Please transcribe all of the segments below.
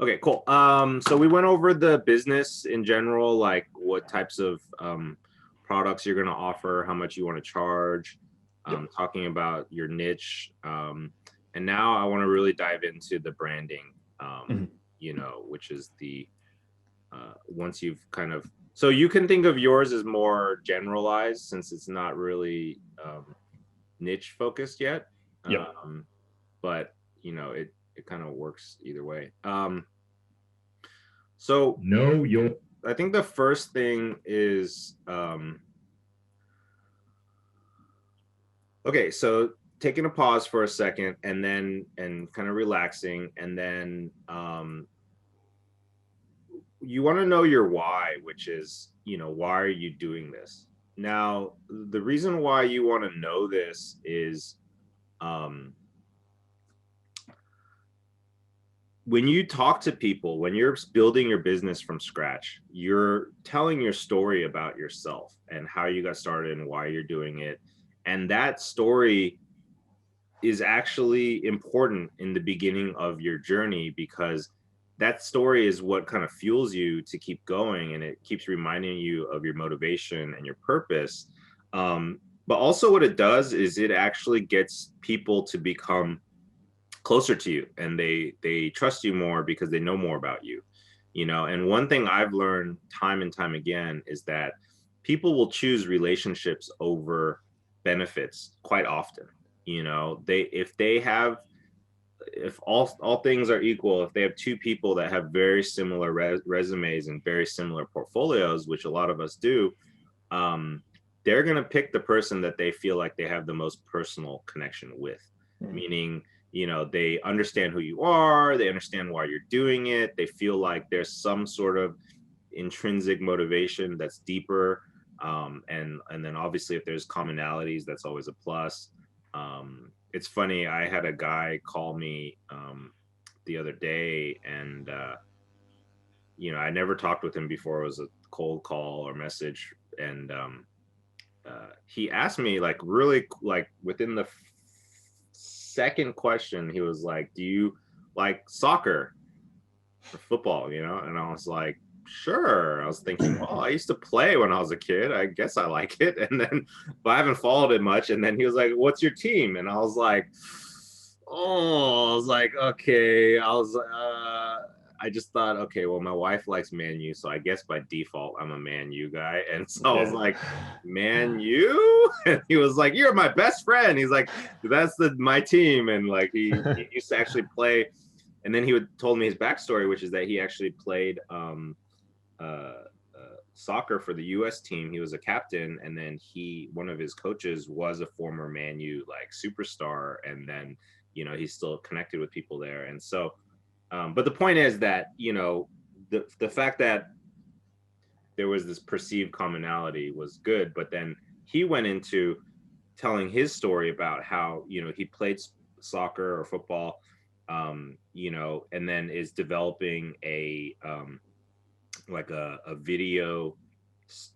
Okay, cool. So we went over the business in general, like what types of products you're going to offer, how much you want to charge, Yep. talking about your niche. And now I want to really dive into the branding, Mhm. which is the once you've kind of, so you can think of yours as more generalized since it's not really niche focused yet. Yep. But it kind of works either way. So Know your I think the first thing is okay, so taking a pause for a second and kind of relaxing, and then you want to know your why, which is, why are you doing this? Now, the reason why you want to know this is um when you talk to people, when you're building your business from scratch, you're telling your story about yourself and how you got started and why you're doing it. And that story is actually important in the beginning of your journey, because that story is what kind of fuels you to keep going, and it keeps reminding you of your motivation and your purpose. But also what it does is it actually gets people to become closer to you, and they trust you more because they know more about you. And one thing I've learned time and time again is that people will choose relationships over benefits quite often. They if they have if all things are equal, if they have two people that have very similar resumes and very similar portfolios, which a lot of us do, um, they're going to pick the person that they feel like they have the most personal connection with. Mhm. Meaning, they understand who you are, they understand why you're doing it, they feel like there's some sort of intrinsic motivation that's deeper. And then obviously if there's commonalities, that's always a plus. It's funny, I had a guy call me the other day, and I never talked with him before. It was a cold call or message, and he asked me, like, really, like, within the second question, he was like, "Do you like soccer or football?" And I was like, "Sure." I was thinking, well, I used to play when I was a kid. I guess I like it. And then, but I haven't followed it much. And then he was like, "What's your team?" And I was like, "Oh," I was like, "Okay." I just thought, okay, well, my wife likes Man U, so I guess by default I'm a Man U guy. And so I was Yeah. like, "Man U?" And he was like, "You're my best friend." He's like, "That's my team." And like he used to actually play. And then he would told me his backstory, which is that he actually played soccer for the U.S. team. He was a captain, and then one of his coaches was a former Man U like superstar, and then he's still connected with people there. And so, but the point is that the fact that there was this perceived commonality was good, but then he went into telling his story about how he played soccer or football, and then is developing a video,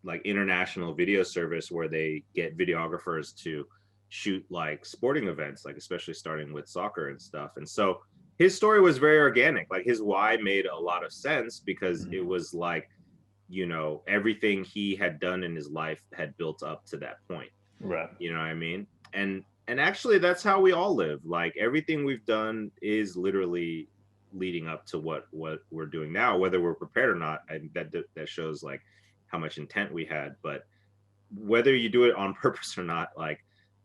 like international video service where they get videographers to shoot like sporting events, like especially starting with soccer and stuff. And so his story was very organic. Like his why made a lot of sense because Mhm. it was like, everything he had done in his life had built up to that point. Right. You know what I mean? And actually that's how we all live. Like everything we've done is literally leading up to what we're doing now, whether we're prepared or not. I think that shows like how much intent we had. But whether you do it on purpose or not, like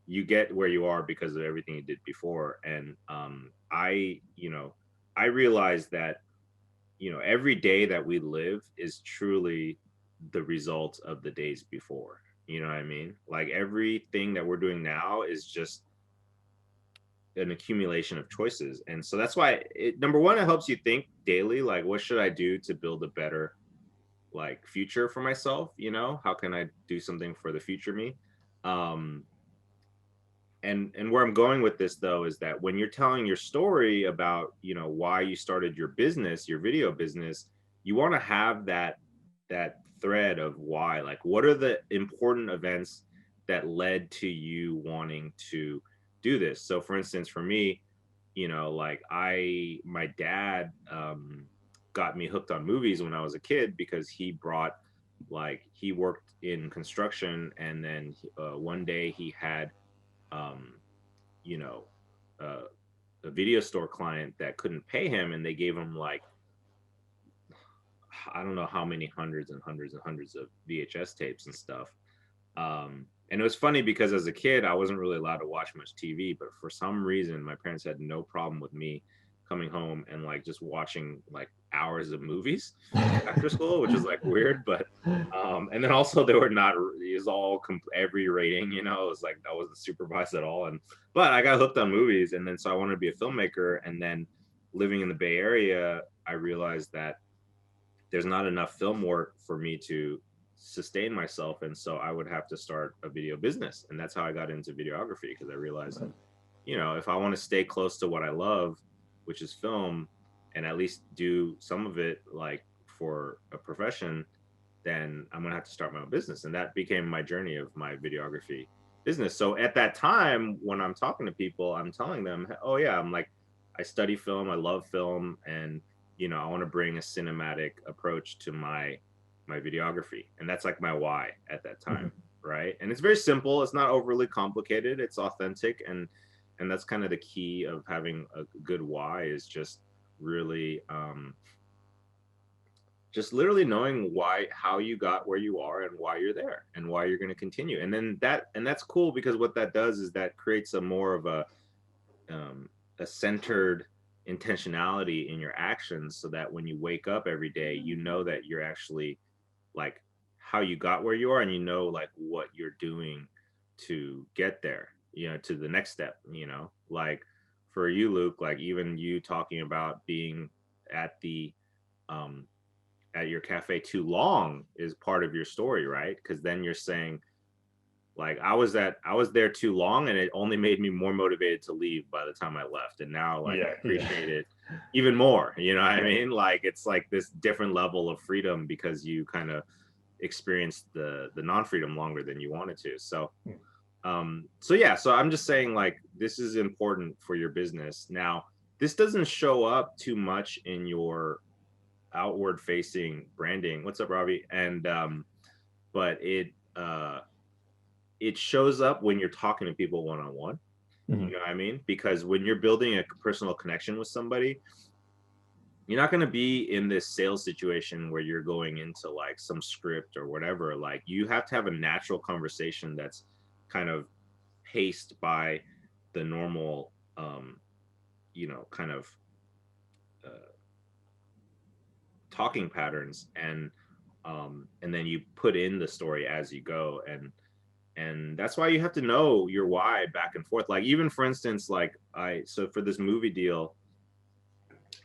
you get where you are because of everything you did before. And I realized that every day that we live is truly the result of the days before. You know what I mean? Like everything that we're doing now is just an accumulation of choices. And so that's why number one, it helps you think daily, like, what should I do to build a better like future for myself? How can I do something for the future me? Um, and where I'm going with this though is that when you're telling your story about why you started your business, your video business, you want to have that thread of why. Like, what are the important events that led to you wanting to do this? So for instance, for me, like my dad, got me hooked on movies when I was a kid, because he brought, like, he worked in construction, and then one day he had um you know uh, a video store client that couldn't pay him, and they gave him like, I don't know how many hundreds and hundreds and hundreds of VHS tapes and stuff. And it was funny because as a kid, I wasn't really allowed to watch much TV, but for some reason, my parents had no problem with me coming home and like just watching like hours of movies after school, which is like weird. But and then also they were not, it was all every rating, you know, it was like I wasn't supervised at all. And but I got hooked on movies, and then so I wanted to be a filmmaker. And then living in the Bay Area, I realized that there's not enough film work for me to sustain myself, and so I would have to start a video business. And that's how I got into videography, because I realized, you know, if I want to stay close to what I love, which is film, and at least do some of it like for a profession, then I'm gonna have to start my own business. And that became my journey of my videography business. So at that time, when I'm talking to people, I'm telling them, oh yeah, I'm like, I study film, I love film, and you know, I want to bring a cinematic approach to my videography. And that's like my why at that time. Right. And it's very simple, it's not overly complicated, it's authentic. And that's kind of the key of having a good why, is just really just literally knowing why, how you got where you are, and why you're there, and why you're going to continue. And then that's cool, because what that does is that creates a more of um, a centered intentionality in your actions, so that when you wake up every day, you know that you're actually like how you got where you are, and you know like what you're doing to get there, you know, to the next step, you know. Like for you, Luke, like even you talking about being at the um at your cafe too long is part of your story, right? Because then you're saying, like, I was there too long, and it only made me more motivated to leave by the time I left. And now like I appreciate it even more, you know what I mean? Like it's like this different level of freedom, because you kind of experienced the non-freedom longer than you wanted to. So so yeah, so I'm just saying, like, this is important for your business. Now, this doesn't show up too much in your outward facing branding. What's up, Robbie? And but it shows up when you're talking to people one on one. You know what I mean? Because when you're building a personal connection with somebody, you're not going to be in this sales situation where you're going into like some script or whatever. Like you have to have a natural conversation that's kind of paced by the normal you know, kind of uh, talking patterns. And then you put in the story as you go. And that's why you have to know your why back and forth. Like even for instance, like so for this movie deal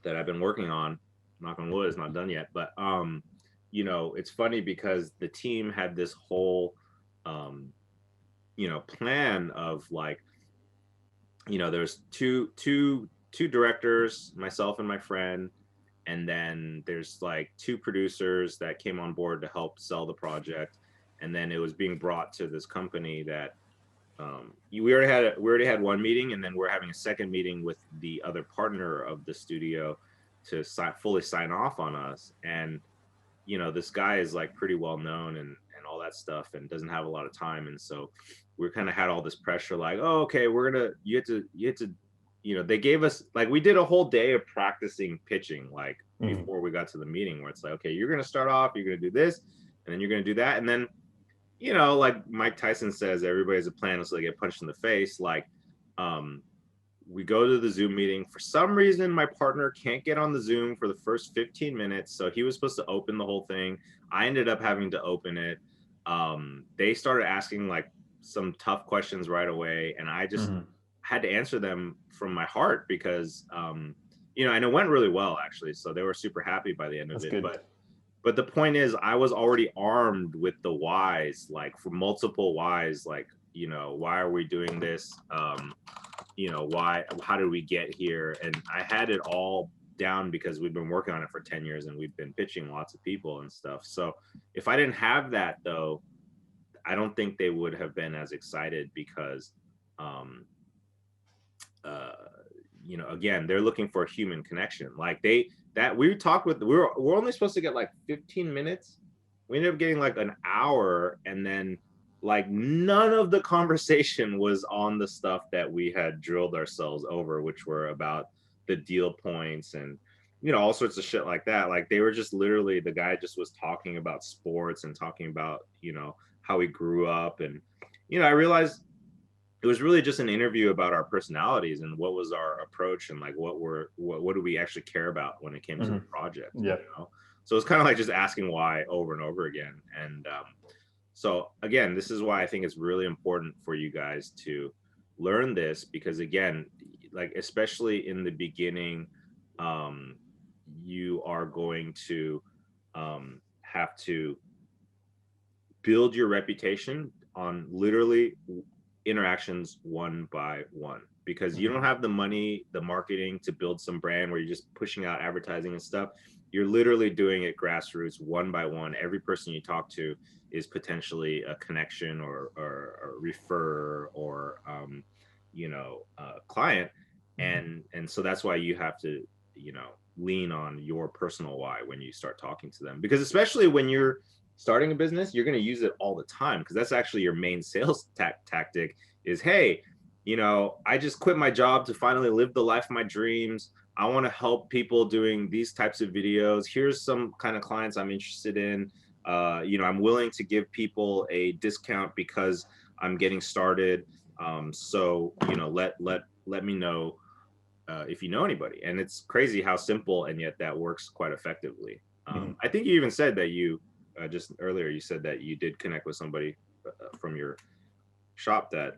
that I've been working on, knock on wood, it's not done yet, but you know, it's funny because the team had this whole you know, plan of like, you know, there's two directors, myself and my friend, and then there's like two producers that came on board to help sell the project. And then it was being brought to this company that we already had one meeting, and then we're having a second meeting with the other partner of the studio to fully sign off on us. And you know, this guy is like pretty well known and all that stuff, and doesn't have a lot of time. And so we kind of had all this pressure, like, oh, okay, you have to, you know, they gave us, like, we did a whole day of practicing pitching, like before we got to the meeting, where it's like, okay, you're going to start off, you're going to do this, and then you're going to do that. And then, you know, like Mike Tyson says, everybody has a plan until they get punched in the face. Like, we go to the Zoom meeting. For some reason, my partner can't get on the Zoom for the first 15 minutes. So he was supposed to open the whole thing. I ended up having to open it. They started asking like some tough questions right away, and I just had to answer them from my heart because, you know, and it went really well actually. So they were super happy by the end of it. But the point is, I was already armed with the whys, like for multiple whys, like, you know, why are we doing this? You know, how did we get here? And I had it all down because we've been working on it for 10 years and we've been pitching lots of people and stuff. So if I didn't have that though, I don't think they would have been as excited because, you know, again, they're looking for a human connection. Like they that we talked with, we're only supposed to get like 15 minutes. We ended up getting like an hour, and then like none of the conversation was on the stuff that we had drilled ourselves over, which were about the deal points and, you know, all sorts of shit like that. Like they were just literally, the guy just was talking about sports and talking about, you know, how he grew up. And, you know, I realized it was really just an interview about our personalities and what was our approach, and like what do we actually care about when it came to the project. Yeah. You know? So it's kind of like just asking why over and over again. And so again, this is why I think it's really important for you guys to learn this, because again, like especially in the beginning, you are going to have to build your reputation on literally interactions one by one, because you don't have the money, the marketing to build some brand where you're just pushing out advertising and stuff. You're literally doing it grassroots, one by one. Every person you talk to is potentially a connection or a refer or you know, client. And so that's why you have to, you know, lean on your personal why when you start talking to them, because especially when you're starting a business, you're going to use it all the time, because that's actually your main sales tactic is, hey, you know, I just quit my job to finally live the life of my dreams. I want to help people doing these types of videos. Here's some kind of clients I'm interested in. You know, I'm willing to give people a discount because I'm getting started. So, you know, let me know if you know anybody. And it's crazy how simple, and yet that works quite effectively. I think you even said that you just earlier, you said that you did connect with somebody from your shop that's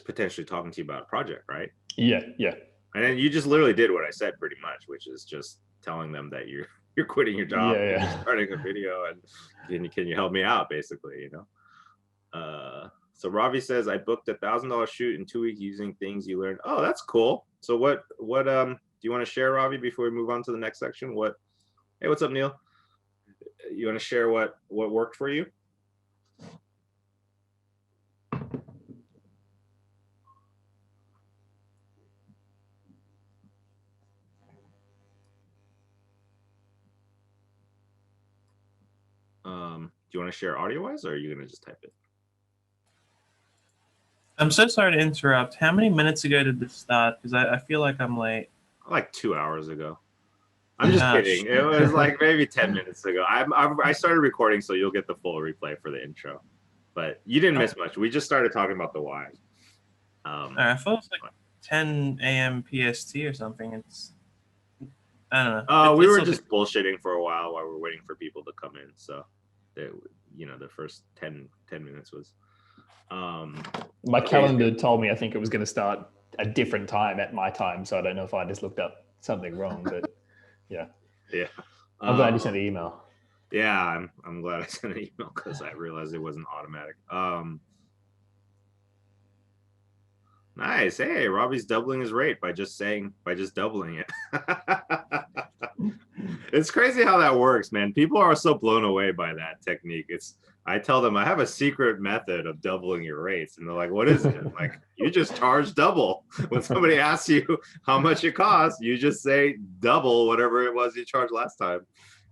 potentially talking to you about a project, right? Yeah. And then you just literally did what I said pretty much, which is just telling them that you're quitting your job, and you're starting a video, and can you help me out, basically, you know. So Ravi says, I booked $1,000 shoot in 2 weeks using things you learned. Oh, that's cool. So what do you want to share, Ravi, before we move on to the next section? Hey, what's up, Neil? You want to share what worked for you? Do you want to share audio wise, or are you going to just type it? I'm so sorry to interrupt. How many minutes ago did this start? Because I feel like I'm late. Like 2 hours ago. I'm just kidding. It was like maybe 10 minutes ago. I started recording, so you'll get the full replay for the intro. But you didn't miss much. We just started talking about the why. I thought it was like 10 a.m. PST or something. It's, I don't know. We were just bullshitting for a while we were waiting for people to come in. So, you know, the first 10 minutes was. My calendar told me I think it was going to start a different time at my time, so I don't know if I just looked up something wrong, but yeah. I'm glad you sent the email. Yeah, I'm glad I sent an email, because I realized it wasn't automatic. Nice. Hey, Robbie's doubling his rate by just doubling it. It's crazy how that works, man. People are so blown away by that technique. I tell them I have a secret method of doubling your rates, and they're like, what is it? I'm like, you just charge double. When somebody asks you how much it costs, you just say double whatever it was you charged last time.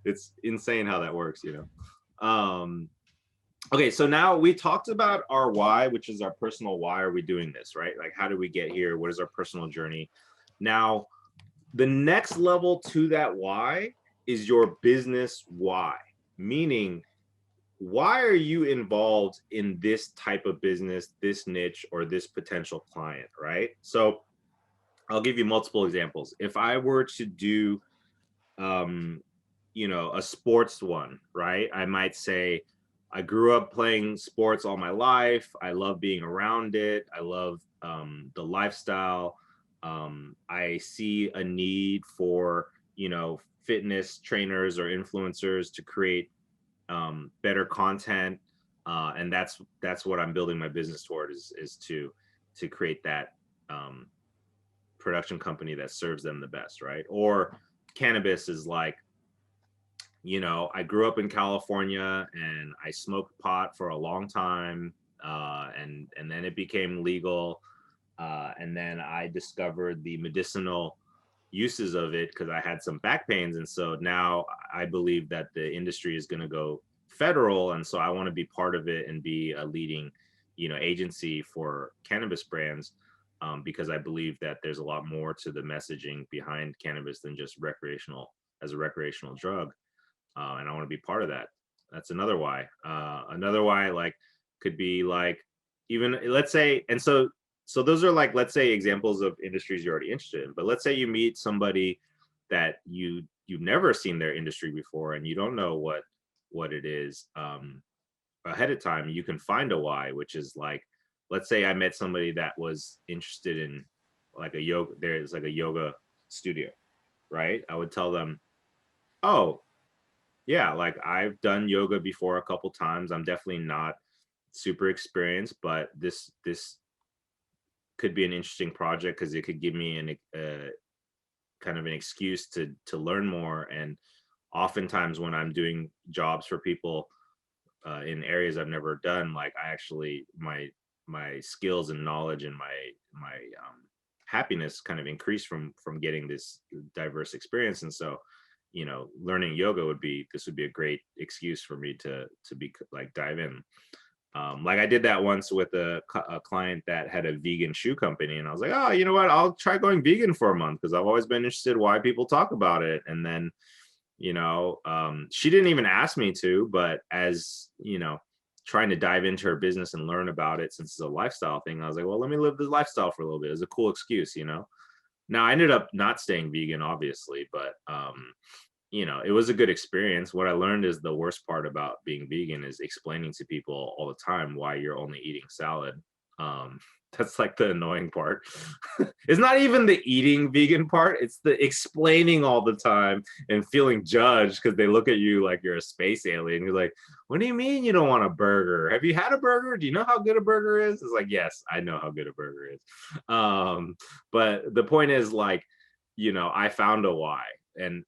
It's insane how that works, you know. Okay, so now we talked about our why, which is our personal why are we doing this, right? Like, how do we get here? What is our personal journey? Now, the next level to that why is your business why, meaning, why are you involved in this type of business, this niche, or this potential client, right? So I'll give you multiple examples. If I were to do, you know, a sports one, right? I might say, I grew up playing sports all my life. I love being around it. I love the lifestyle. I see a need for, you know, fitness trainers or influencers to create better content, and that's what I'm building my business toward, is to create that production company that serves them the best, right? Or cannabis is like, you know, I grew up in California and I smoked pot for a long time, and then it became legal, and then I discovered the medicinal uses of it because I had some back pains. And so now I believe that the industry is going to go federal. And so I want to be part of it and be a leading, agency for cannabis brands, because I believe that there's a lot more to the messaging behind cannabis than just as a recreational drug. And I want to be part of that. That's another why. Another why, like, could be like, even let's say, and so those are like, let's say, examples of industries you're already interested in. But let's say you meet somebody that you've never seen their industry before, and you don't know what it is. Ahead of time, you can find a why, which is like, let's say I met somebody that was interested in like there's like a yoga studio, right? I would tell them, oh, yeah, like I've done yoga before a couple times. I'm definitely not super experienced, but this could be an interesting project because it could give me kind of an excuse to learn more. And oftentimes when I'm doing jobs for people in areas I've never done, like I actually my skills and knowledge and my happiness kind of increase from getting this diverse experience. And so, learning yoga would be a great excuse for me to be like dive in. Like I did that once with a client that had a vegan shoe company, and I was like, oh, you know what? I'll try going vegan for a month because I've always been interested why people talk about it. And then, she didn't even ask me to, but as trying to dive into her business and learn about it since it's a lifestyle thing, I was like, well, let me live this lifestyle for a little bit. It's a cool excuse, Now I ended up not staying vegan, obviously, but it was a good experience. What I learned is the worst part about being vegan is explaining to people all the time why you're only eating salad. That's like the annoying part. It's not even the eating vegan part. It's the explaining all the time and feeling judged because they look at you like you're a space alien. You're like, what do you mean you don't want a burger? Have you had a burger? Do you know how good a burger is? It's like, yes, I know how good a burger is. But the point is, like, I found a why. And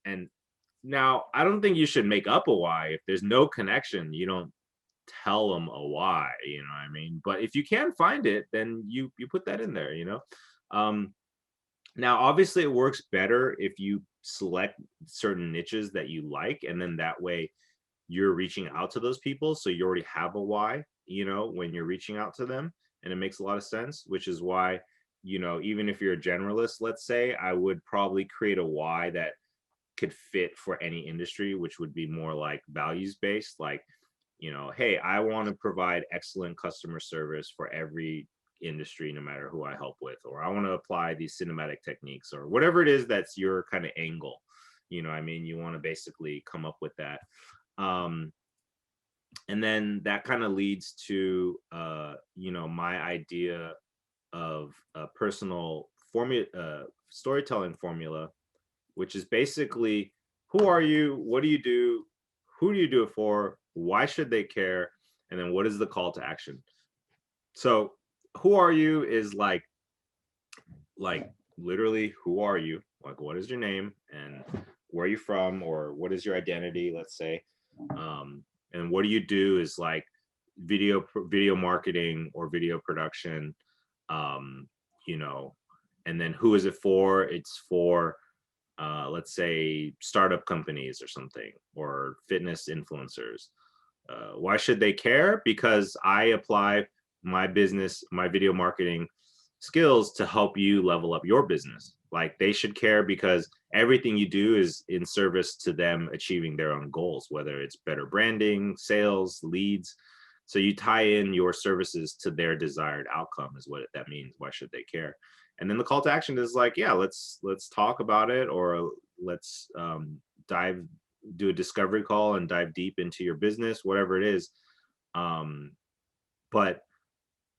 now I don't think you should make up a why. If there's no connection, you don't tell them a why, you know what I mean? But if you can find it, then you put that in there, Now obviously it works better if you select certain niches that you like, and then that way you're reaching out to those people, so you already have a why, when you're reaching out to them, and it makes a lot of sense, which is why, even if you're a generalist, let's say, I would probably create a why that could fit for any industry, which would be more like values based, like, hey, I want to provide excellent customer service for every industry, no matter who I help with, or I want to apply these cinematic techniques, or whatever it is that's your kind of angle. I mean, you want to basically come up with that. And then that kind of leads to, my idea of a personal storytelling formula, which is basically, who are you? What do you do? Who do you do it for? Why should they care? And then what is the call to action? So who are you is like literally, who are you? Like, what is your name and where are you from, or what is your identity, let's say. And what do you do is like video marketing or video production, and then who is it for? It's for let's say startup companies or something, or fitness influencers. Why should they care? Because I apply my video marketing skills to help you level up your business. Like, they should care because everything you do is in service to them achieving their own goals, whether it's better branding, sales, leads. So you tie in your services to their desired outcome is what that means. Why should they care? And then the call to action is like, yeah, let's talk about it, or let's do a discovery call and dive deep into your business, whatever it is. But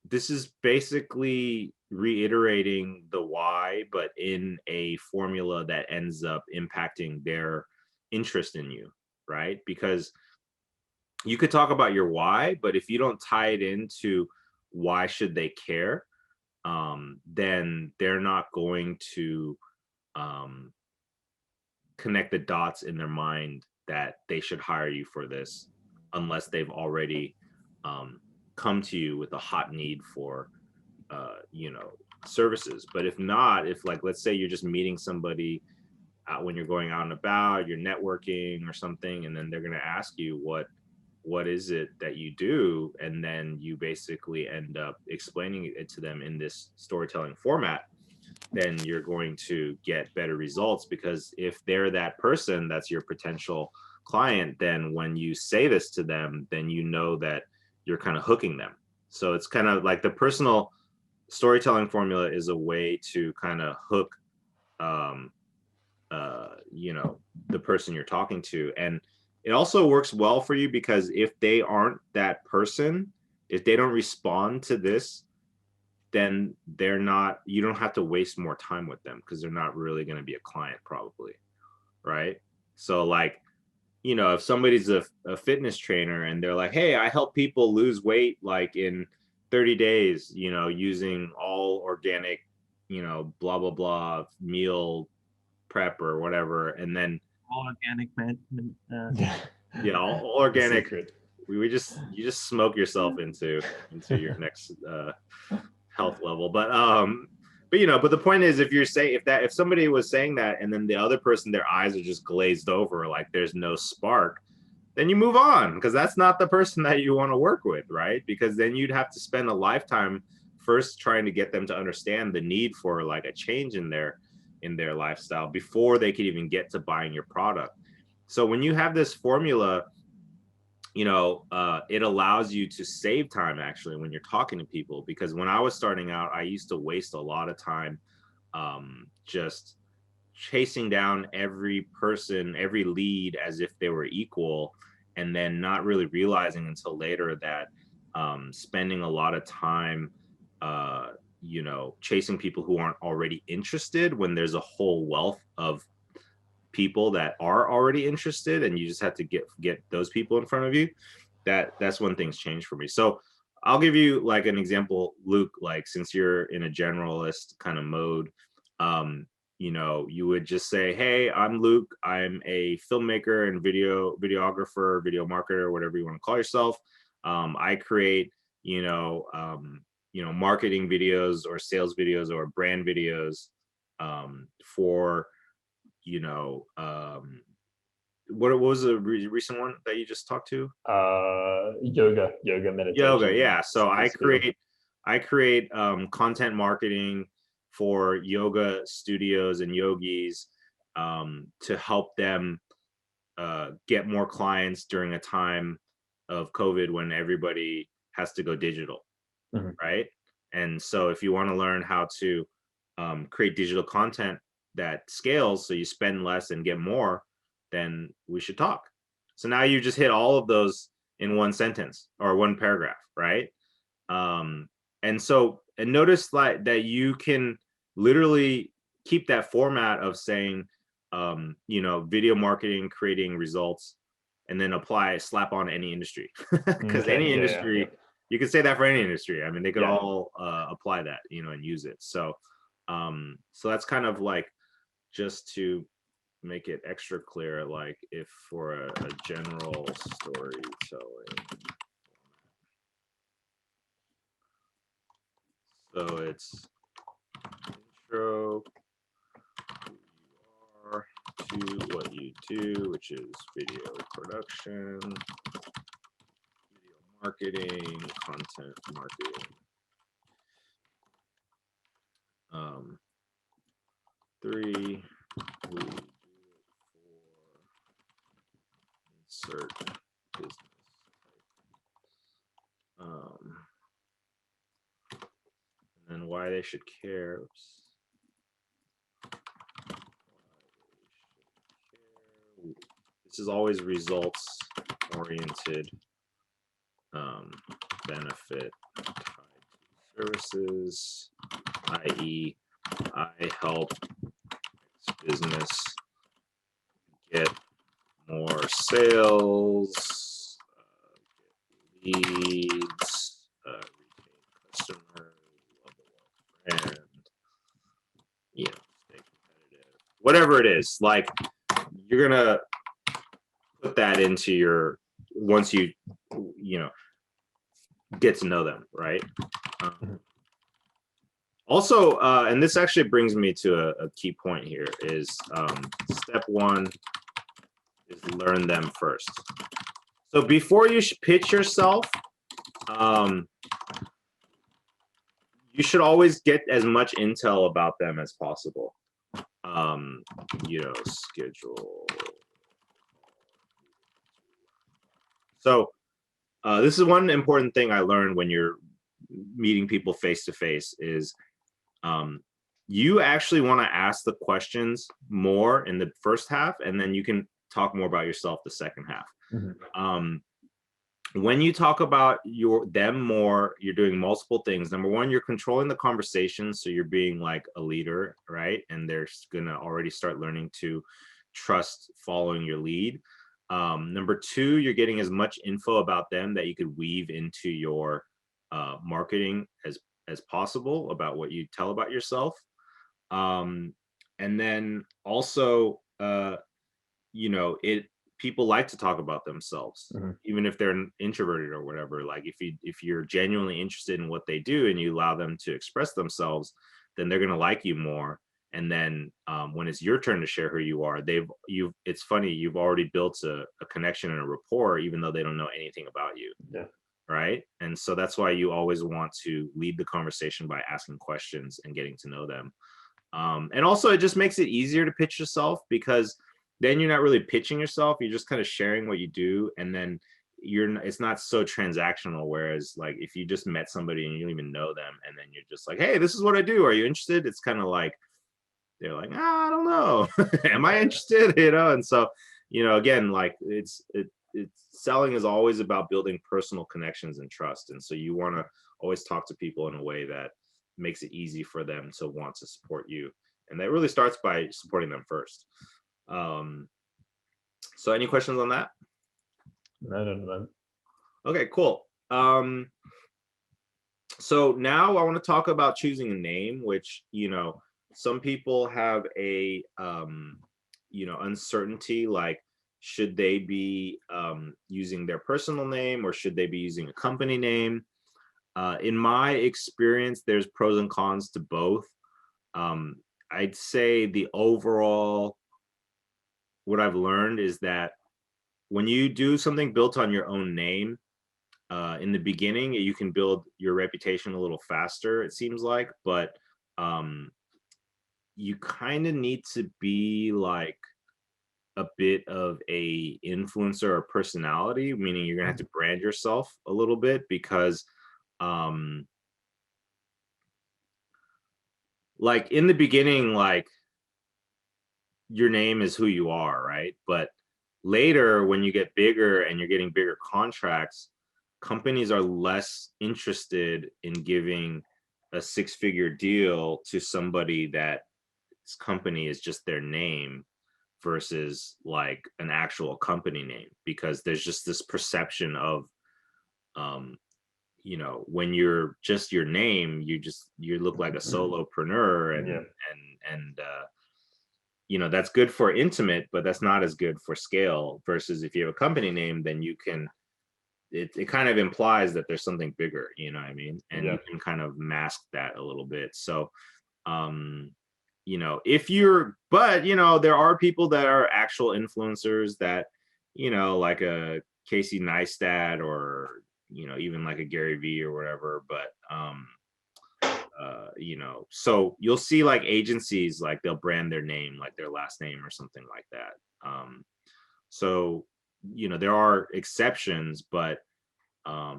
this is basically reiterating the why, but in a formula that ends up impacting their interest in you, right? Because you could talk about your why, but if you don't tie it into why should they care, then they're not going to connect the dots in their mind that they should hire you for this, unless they've already come to you with a hot need for services. But if not, if, like, let's say you're just meeting somebody when you're going out and about, you're networking or something, and then they're going to ask you what is it that you do, and then you basically end up explaining it to them in this storytelling format, then you're going to get better results, because if they're that person that's your potential client, then when you say this to them, then you know that you're kind of hooking them. So it's kind of like the personal storytelling formula is a way to kind of hook you know, the person you're talking to. And it also works well for you, because if they aren't that person, if they don't respond to this, then they're not, you don't have to waste more time with them, because they're not really going to be a client probably, right? So like, you know, if somebody's a fitness trainer and they're like, hey, I help people lose weight like in 30 days, you know, using all organic, you know, blah blah blah meal prep or whatever, and then all organic, man. yeah, all organic. You just smoke yourself into your next health level. But you know, but the point is, if you're saying, if somebody was saying that and then the other person, their eyes are just glazed over, like there's no spark, then you move on, because that's not the person that you want to work with, right? Because then you'd have to spend a lifetime first trying to get them to understand the need for like a change in their lifestyle before they could even get to buying your product. So when you have this formula, you know, it allows you to save time actually when you're talking to people. Because when I was starting out, I used to waste a lot of time just chasing down every person, every lead as if they were equal, and then not really realizing until later that spending a lot of time you know, chasing people who aren't already interested, when there's a whole wealth of people that are already interested, and you just have to get those people in front of you, that's when things change for me. So I'll give you like an example, Luke, like since you're in a generalist kind of mode, you know, you would just say, hey, I'm Luke, I'm a filmmaker and videographer, video marketer, whatever you want to call yourself. I create, you know, marketing videos or sales videos or brand videos for, you know, what was the recent one that you just talked to? Yoga meditation. Yoga, yeah. So I create content marketing for yoga studios and yogis to help them get more clients during a time of COVID when everybody has to go digital, right? And so if you want to learn how to create digital content that scales so you spend less and get more, then we should talk. So now you just hit all of those in one sentence or one paragraph, right? And notice like that you can literally keep that format of saying, you know, video marketing, creating results, and then slap on any industry, because any industry, you can say that for any industry. I mean, they could all apply that, you know, and use it. So that's kind of like, just to make it extra clear, like if for a general storytelling. So it's intro, who you are, to what you do, which is video production, video marketing, content marketing. 3, who you do it for, insert business. And then why they should care. Oops. This is always results oriented, benefit tied to services, i.e. I help business get more sales, get leads, retain customers, level up brand, you know, stay competitive. Whatever it is, like you're gonna put that into your, once you know, get to know them, right? Also, and this actually brings me to a key point here is step one is learn them first. So before you pitch yourself, you should always get as much intel about them as possible. You know, schedule. So this is one important thing I learned when you're meeting people face to face is you actually want to ask the questions more in the first half, and then you can talk more about yourself the second half. Mm-hmm. When you talk about them more, you're doing multiple things. Number one, you're controlling the conversation, so you're being like a leader, right? And they're gonna already start learning to trust following your lead. Number two, you're getting as much info about them that you could weave into your marketing as possible about what you tell about yourself. And then also, you know, people like to talk about themselves, mm-hmm. even if they're introverted or whatever. Like if you're genuinely interested in what they do and you allow them to express themselves, then they're gonna like you more. And then when it's your turn to share who you are, it's funny, you've already built a connection and a rapport, even though they don't know anything about you. Yeah. Right. And so that's why you always want to lead the conversation by asking questions and getting to know them. And also it just makes it easier to pitch yourself, because then you're not really pitching yourself. You're just kind of sharing what you do. And then it's not so transactional. Whereas like if you just met somebody and you don't even know them, and then you're just like, hey, this is what I do. Are you interested? It's kind of like, they're like, I don't know. Am I interested? You know? And so, you know, again, like it's selling is always about building personal connections and trust. And so you want to always talk to people in a way that makes it easy for them to want to support you. And that really starts by supporting them first. So any questions on that? No. Okay, cool. So now I want to talk about choosing a name, which, you know, some people have a, you know, uncertainty, like, should they be using their personal name or should they be using a company name? In my experience, there's pros and cons to both. I'd say the overall, what I've learned is that when you do something built on your own name, in the beginning, you can build your reputation a little faster, it seems like, but you kind of need to be like a bit of a influencer or personality, meaning you're gonna have to brand yourself a little bit, because like in the beginning, like your name is who you are, right? But later, when you get bigger and you're getting bigger contracts, companies are less interested in giving a six-figure deal to somebody that's company is just their name versus like an actual company name, because there's just this perception of you know, when you're just your name, you look like a solopreneur, and you know, that's good for intimate, but that's not as good for scale. Versus if you have a company name, then you can, it kind of implies that there's something bigger, you know what I mean? And you can kind of mask that a little bit. So you know, but you know, there are people that are actual influencers that, you know, like a Casey Neistat, or you know, even like a Gary Vee or whatever. But you know, so you'll see like agencies, like they'll brand their name like their last name or something like that. So you know, there are exceptions, but I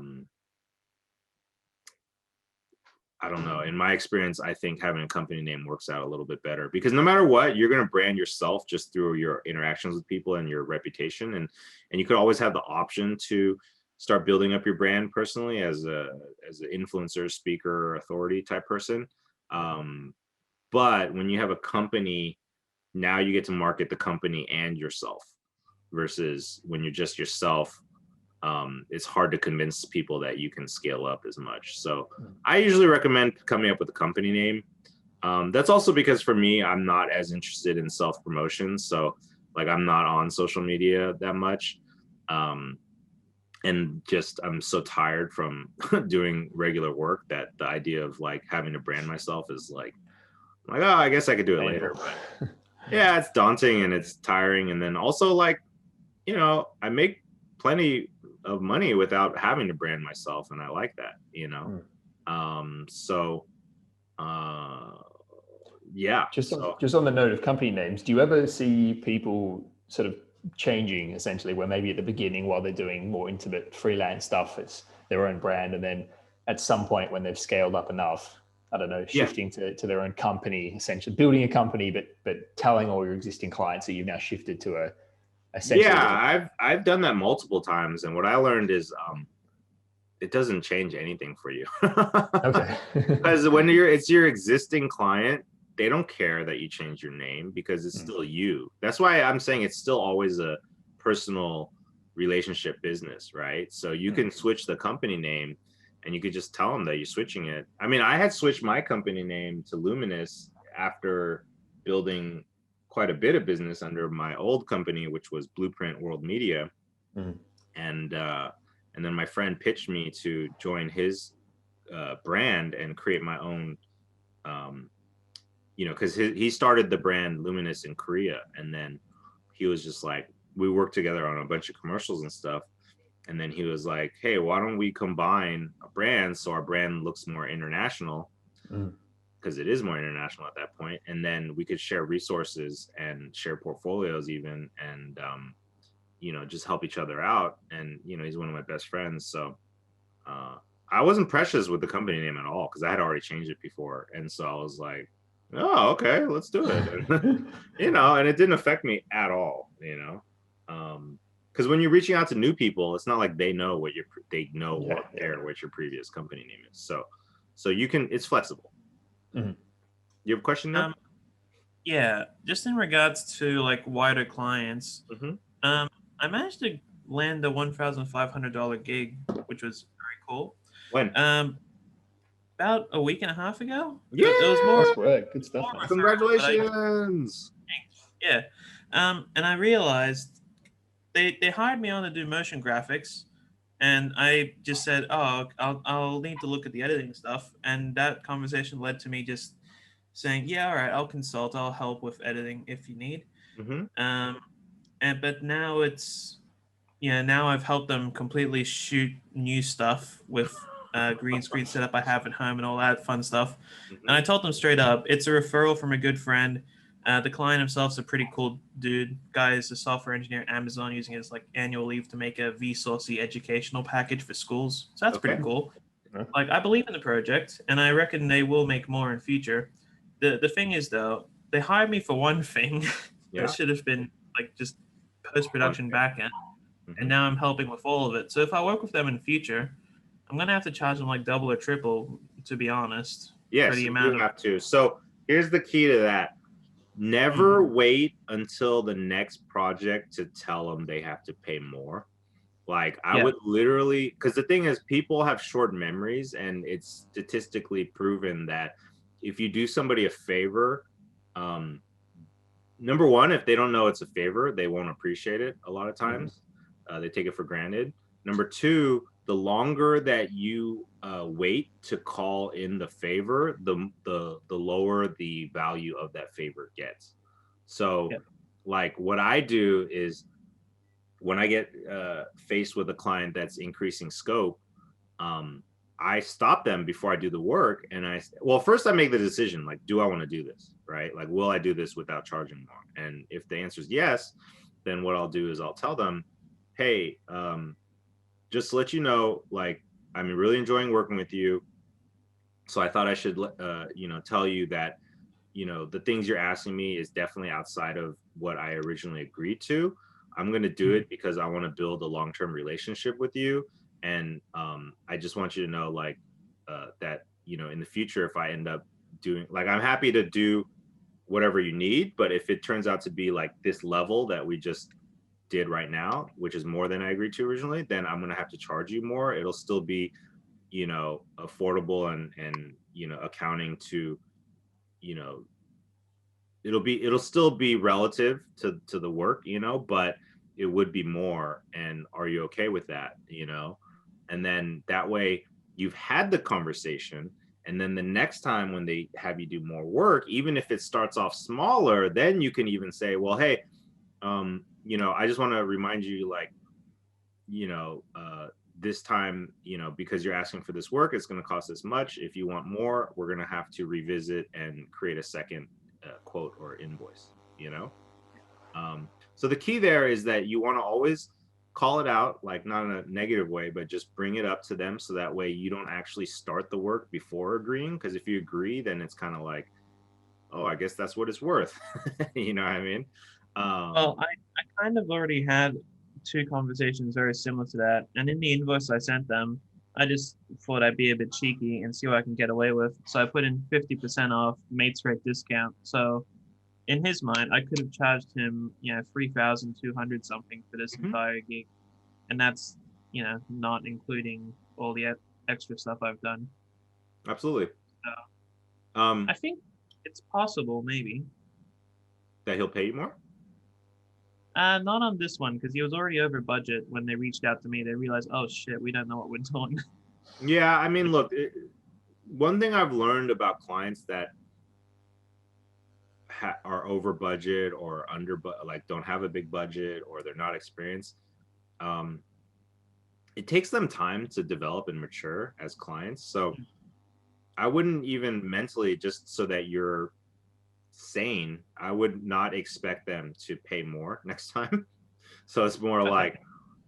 don't know. In my experience, I think having a company name works out a little bit better, because no matter what, you're going to brand yourself just through your interactions with people and your reputation. And you could always have the option to start building up your brand personally as an influencer, speaker, authority type person. But when you have a company, now you get to market the company and yourself, versus when you're just yourself. It's hard to convince people that you can scale up as much. So I usually recommend coming up with a company name. That's also because for me, I'm not as interested in self-promotion. So like I'm not on social media that much. And and just I'm so tired from doing regular work that the idea of like having to brand myself is like, oh, I guess I could do it later. But yeah, it's daunting and it's tiring. And then also like, I make plenty of money without having to brand myself, and I like that, yeah. Just on the note of company names, do you ever see people sort of changing essentially, where maybe at the beginning while they're doing more intimate freelance stuff, it's their own brand, and then at some point when they've scaled up enough, I don't know, shifting to their own company, essentially building a company, but telling all your existing clients that you've now shifted to a essentially. Yeah, I've done that multiple times, and what I learned is it doesn't change anything for you. Okay. Because when it's your existing client, they don't care that you change your name because it's still you. That's why I'm saying it's still always a personal relationship business, right? So you can switch the company name and you could just tell them that you're switching it. I mean, I had switched my company name to Luminous after building quite a bit of business under my old company, which was Blueprint World Media. And then my friend pitched me to join his brand and create my own, because he started the brand Luminous in Korea. And then he was just like, we worked together on a bunch of commercials and stuff. And then he was like, hey, why don't we combine a brand so our brand looks more international? Because it is more international at that point. And then we could share resources and share portfolios even, and, just help each other out. And, he's one of my best friends. So I wasn't precious with the company name at all because I had already changed it before. And so I was like, oh, okay, let's do it. And, and it didn't affect me at all, because when you're reaching out to new people, it's not like they know what your previous company name is. So you can, it's flexible. You have a question now? Yeah, just in regards to like wider clients, I managed to land a $1,500 gig, which was very cool. When? About a week and a half ago. Yeah, it was more. That's great. Good stuff. Congratulations. Yeah, and I realized they hired me on to do motion graphics, and I just said, oh, I'll need to look at the editing stuff, and that conversation led to me just saying, yeah, all right, I'll consult, I'll help with editing if you need. But now now I've helped them completely shoot new stuff with green screen setup I have at home and all that fun stuff. And I told them straight up, it's a referral from a good friend. The client himself's a pretty cool dude. Guy is a software engineer at Amazon using his like annual leave to make a Vsauce educational package for schools. So that's pretty cool. Like, I believe in the project, and I reckon they will make more in future. The thing is, though, they hired me for one thing that should have been like just post-production backend, and now I'm helping with all of it. So if I work with them in future, I'm gonna have to charge them like double or triple, to be honest. Yes, you have to. So here's the key to that. Never wait until the next project to tell them they have to pay more. Like I would literally, because the thing is, people have short memories, and it's statistically proven that if you do somebody a favor, number one, if they don't know it's a favor, they won't appreciate it a lot of times. They take it for granted. Number two, the longer that you wait to call in the favor, the lower the value of that favor gets. So like what I do is when I get faced with a client that's increasing scope, I stop them before I do the work. And first I make the decision, like, do I want to do this? Right? Like, will I do this without charging more? And if the answer is yes, then what I'll do is I'll tell them, hey, just to let you know, like, I'm really enjoying working with you. So I thought I should, tell you that, the things you're asking me is definitely outside of what I originally agreed to. I'm going to do it because I want to build a long-term relationship with you. And I just want you to know, like, that, in the future, if I end up doing, like, I'm happy to do whatever you need. But if it turns out to be like this level that we just did right now, which is more than I agreed to originally, then I'm going to have to charge you more. It'll still be, affordable and accounting to, it'll still be relative to the work, but it would be more, and are you okay with that, you know? And then that way you've had the conversation, and then the next time when they have you do more work, even if it starts off smaller, then you can even say, well, hey, you know, I just want to remind you, like, you know, this time, you know, because you're asking for this work, it's going to cost this much. If you want more, we're going to have to revisit and create a second quote or invoice, you know? So the key there is that you want to always call it out, like not in a negative way, but just bring it up to them. So that way you don't actually start the work before agreeing. Because if you agree, then it's kind of like, oh, I guess that's what it's worth. You know what I mean? Well, I kind of already had two conversations very similar to that. And in the invoice I sent them, I just thought I'd be a bit cheeky and see what I can get away with. So I put in 50% off mates rate discount. So in his mind, I could have charged him, 3,200 something for this Mhm. entire gig. And that's, not including all the extra stuff I've done. Absolutely. I think it's possible, maybe. That he'll pay you more? Not on this one, because he was already over budget when they reached out to me. They realized, oh shit, we don't know what we're doing. Yeah, I mean, look, one thing I've learned about clients that are over budget or under, like don't have a big budget or they're not experienced, um, it takes them time to develop and mature as clients. So I wouldn't even mentally, just so that you're sane, I would not expect them to pay more next time. So it's more like,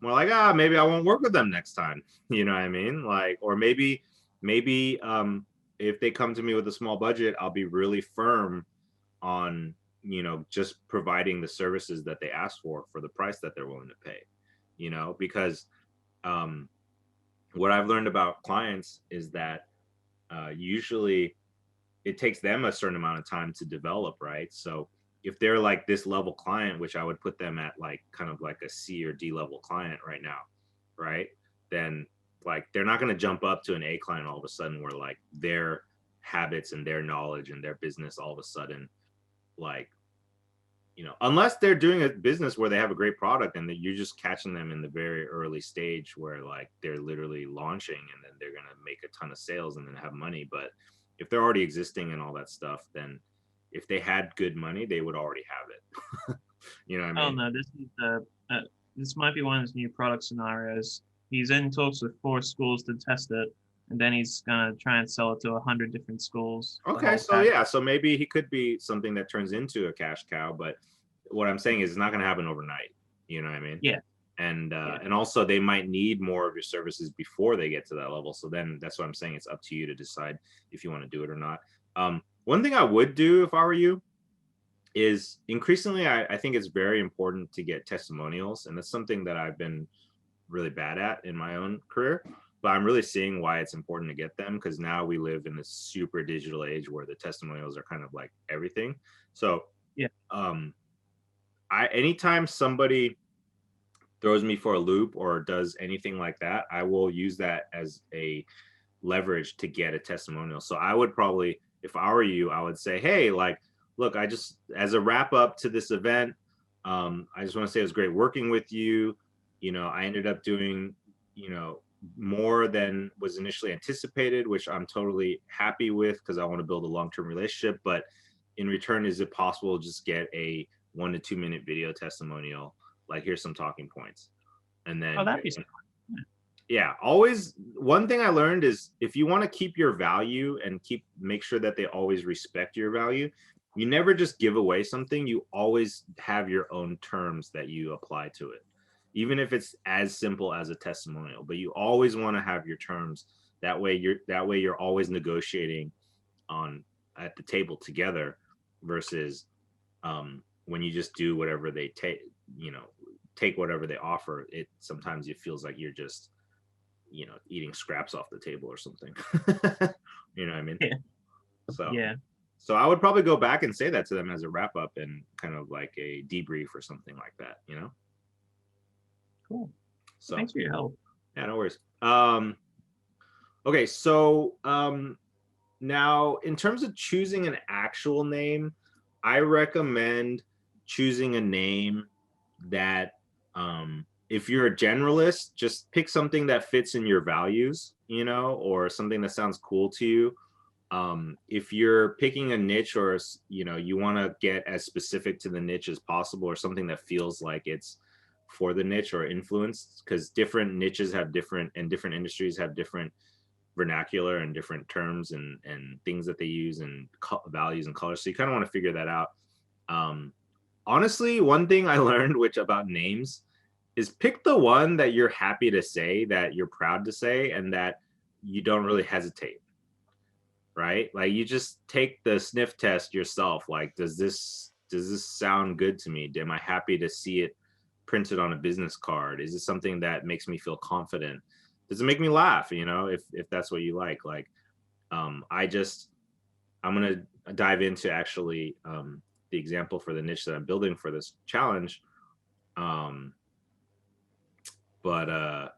maybe I won't work with them next time. You know what I mean? Like, or maybe if they come to me with a small budget, I'll be really firm on, you know, just providing the services that they ask for the price that they're willing to pay, you know, because um what I've learned about clients is that usually it takes them a certain amount of time to develop, right? So if they're like this level client, which I would put them at like kind of like a C or D level client right now, right? Then like they're not going to jump up to an A client all of a sudden where like their habits and their knowledge and their business all of a sudden, like, you know, unless they're doing a business where they have a great product and that you're just catching them in the very early stage where like they're literally launching and then they're going to make a ton of sales and then have money. But if they're already existing and all that stuff, then if they had good money, they would already have it. You know what I Oh mean? no, this might be one of his new product scenarios. He's in talks with 4 schools to test it, and then he's gonna try and sell it to 100 different schools. The Okay, whole so pack. yeah, so maybe he could be something that turns into a cash cow, but what I'm saying is it's not going to happen overnight. You know what I mean? Yeah, yeah. And also they might need more of your services before they get to that level. So then that's what I'm saying. It's up to you to decide if you want to do it or not. One thing I would do if I were you is increasingly, I think it's very important to get testimonials, and that's something that I've been really bad at in my own career. But I'm really seeing why it's important to get them, because now we live in this super digital age where the testimonials are kind of like everything. So Yeah. Anytime somebody throws me for a loop or does anything like that, I will use that as a leverage to get a testimonial. So I would probably, if I were you, I would say, hey, like, look, I just, as a wrap up to this event, I just want to say it was great working with you. You know, I ended up doing, you know, more than was initially anticipated, which I'm totally happy with because I want to build a long-term relationship. But in return, is it possible to just get a 1 to 2 minute video testimonial? Like, here's some talking points. And Oh, then that'd be. yeah, always, one thing I learned is if you want to keep your value and make sure that they always respect your value, you never just give away something. You always have your own terms that you apply to it, even if it's as simple as a testimonial. But you always want to have your terms. That way you're always negotiating on at the table together versus when you just do whatever they take, you know, take whatever they offer. It sometimes it feels like you're just, you know, eating scraps off the table or something. You know what I mean? Yeah. So Yeah. so I would probably go back and say that to them as a wrap up and kind of like a debrief or something like that, you know? Cool. So Thanks for your help. yeah, no worries. Okay, so now in terms of choosing an actual name, I recommend choosing a name that If you're a generalist, just pick something that fits in your values, you know, or something that sounds cool to you. If you're picking a niche, or you know, you want to get as specific to the niche as possible, or something that feels like it's for the niche or influenced, because different niches have different, and different industries have different vernacular and different terms and things that they use, and values and colors. So you kind of want to figure that out. Honestly, one thing I learned, which about names, is pick the one that you're happy to say, that you're proud to say, and that you don't really hesitate. Right? Like, you just take the sniff test yourself. Like, does this sound good to me? Am I happy to see it printed on a business card? Is it something that makes me feel confident? Does it make me laugh? You know, if that's what you like. Like, I'm gonna dive into actually the example for the niche that I'm building for this challenge. But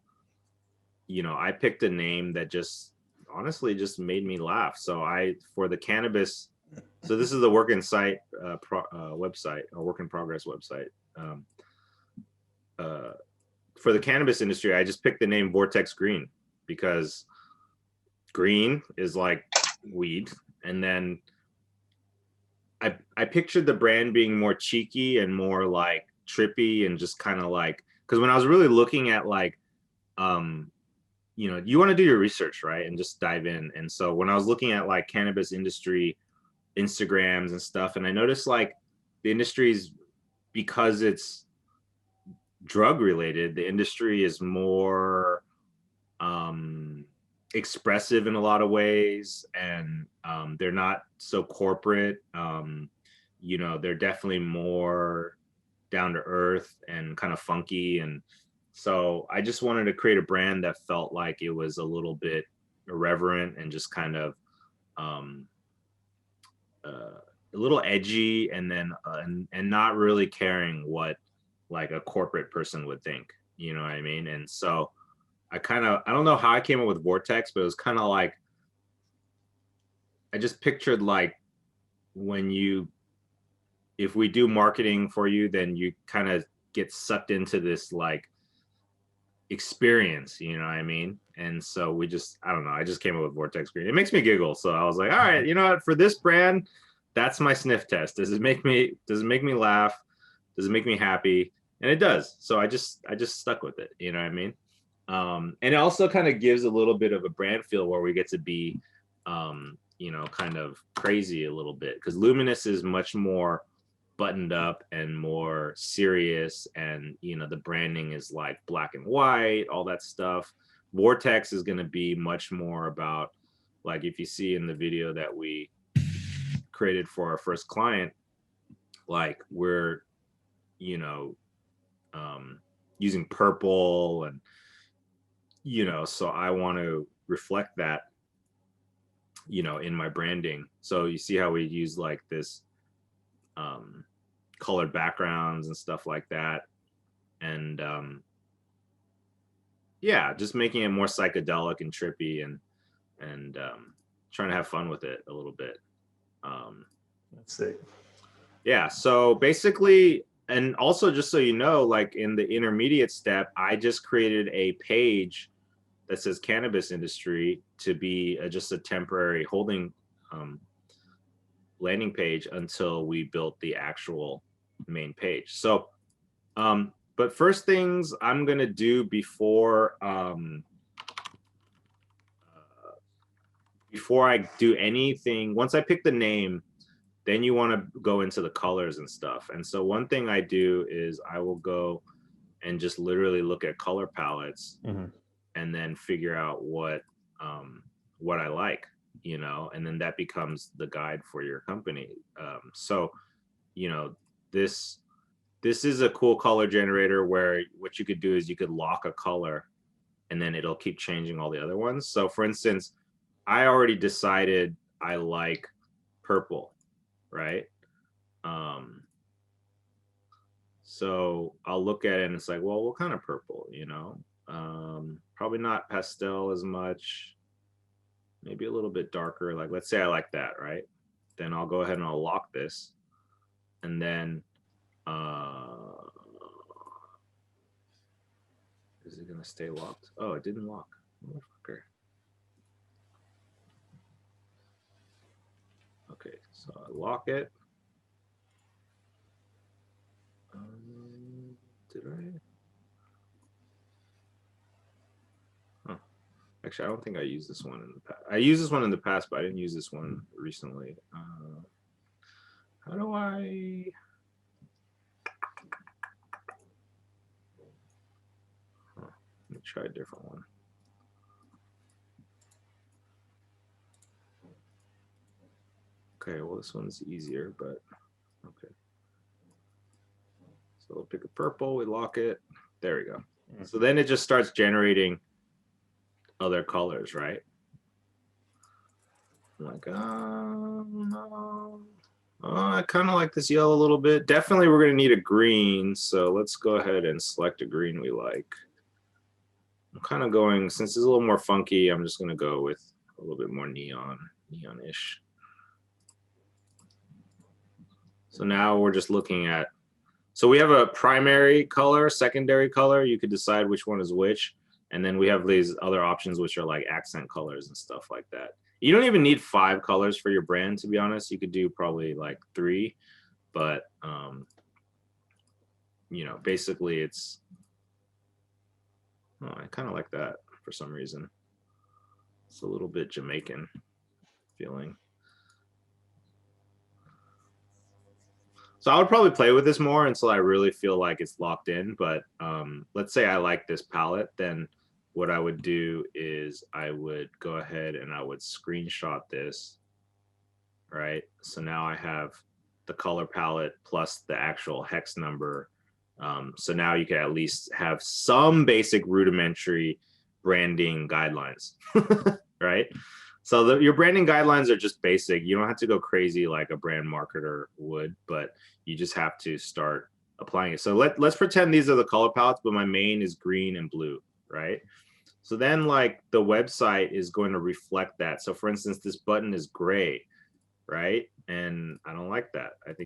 you know, I picked a name that just honestly just made me laugh. So for the cannabis, so this is the work in site website, or work in progress website. For the cannabis industry, I just picked the name Vortex Green, because green is like weed. And then I pictured the brand being more cheeky and more like trippy, and just kind of like, because when I was really looking at like, you know, you want to do your research, right, and just dive in. And so when I was looking at like cannabis industry Instagrams and stuff, and I noticed like the industry's, because it's drug related, the industry is more expressive in a lot of ways, and they're not so corporate. You know, they're definitely more down to earth and kind of funky. And so I just wanted to create a brand that felt like it was a little bit irreverent and just kind of a little edgy, and then and not really caring what like a corporate person would think, you know what I mean? And so I don't know how I came up with Vortex, but it was kind of like, I just pictured like, if we do marketing for you, then you kind of get sucked into this like experience, you know what I mean? And so I don't know, I just came up with Vortex Green. It makes me giggle. So I was like, all right, you know what, for this brand, that's my sniff test. Does it make me laugh? Does it make me happy? And it does. So I just stuck with it, you know what I mean? And it also kind of gives a little bit of a brand feel where we get to be, you know, kind of crazy a little bit, because Luminous is much more buttoned up and more serious, and you know, the branding is like black and white, all that stuff. Vortex is going to be much more about, like, if you see in the video that we created for our first client, like, we're, you know, using purple, and you know, so I want to reflect that, you know, in my branding. So you see how we use like this colored backgrounds and stuff like that. And yeah, just making it more psychedelic and trippy, and trying to have fun with it a little bit. That's it. Yeah, so basically, and also just so you know, like in the intermediate step, I just created a page that says cannabis industry to be just a temporary holding landing page until we built the actual main page. So, but first things I'm gonna do before I do anything, once I pick the name, then you want to go into the colors and stuff. And so one thing I do is I will go and just literally look at color palettes, and then figure out what I like, you know, and then that becomes the guide for your company. So, you know, this is a cool color generator where what you could do is you could lock a color, and then it'll keep changing all the other ones. So for instance, I already decided I like purple, right? So I'll look at it and it's like, well, what kind of purple, you know? Probably not pastel as much, maybe a little bit darker. Like, let's say I like that, right? Then I'll go ahead and I'll lock this. And then Is it gonna stay locked? Oh, it didn't lock. Motherfucker. Okay, so I lock it. Did I? Huh. Actually, I don't think I used this one in the past. I used this one in the past, but I didn't use this one recently. How do I? Huh. Let me try a different one. Okay, well, this one's easier, but okay. So we'll pick a purple, we lock it. There we go. So then it just starts generating other colors, right? I'm like, oh, no. Oh, I kind of like this yellow a little bit. Definitely we're going to need a green. So let's go ahead and select a green we like. I'm kind of going, since it's a little more funky, I'm just going to go with a little bit more neon-ish. So now we're just looking at, so we have a primary color, secondary color. You could decide which one is which. And then we have these other options, which are like accent colors and stuff like that. You don't even need 5 colors for your brand, to be honest. You could do probably like 3, but you know, basically it's, oh, I kind of like that for some reason. It's a little bit Jamaican feeling. So I would probably play with this more until I really feel like it's locked in. But let's say I like this palette, then what I would do is I would go ahead and I would screenshot this, right? So now I have the color palette plus the actual hex number. So now you can at least have some basic rudimentary branding guidelines, right? So your branding guidelines are just basic. You don't have to go crazy like a brand marketer would, but you just have to start applying it. So let's pretend these are the color palettes, but my main is green and blue, right? So then like the website is going to reflect that. So for instance, this button is gray, right? And I don't like that. I think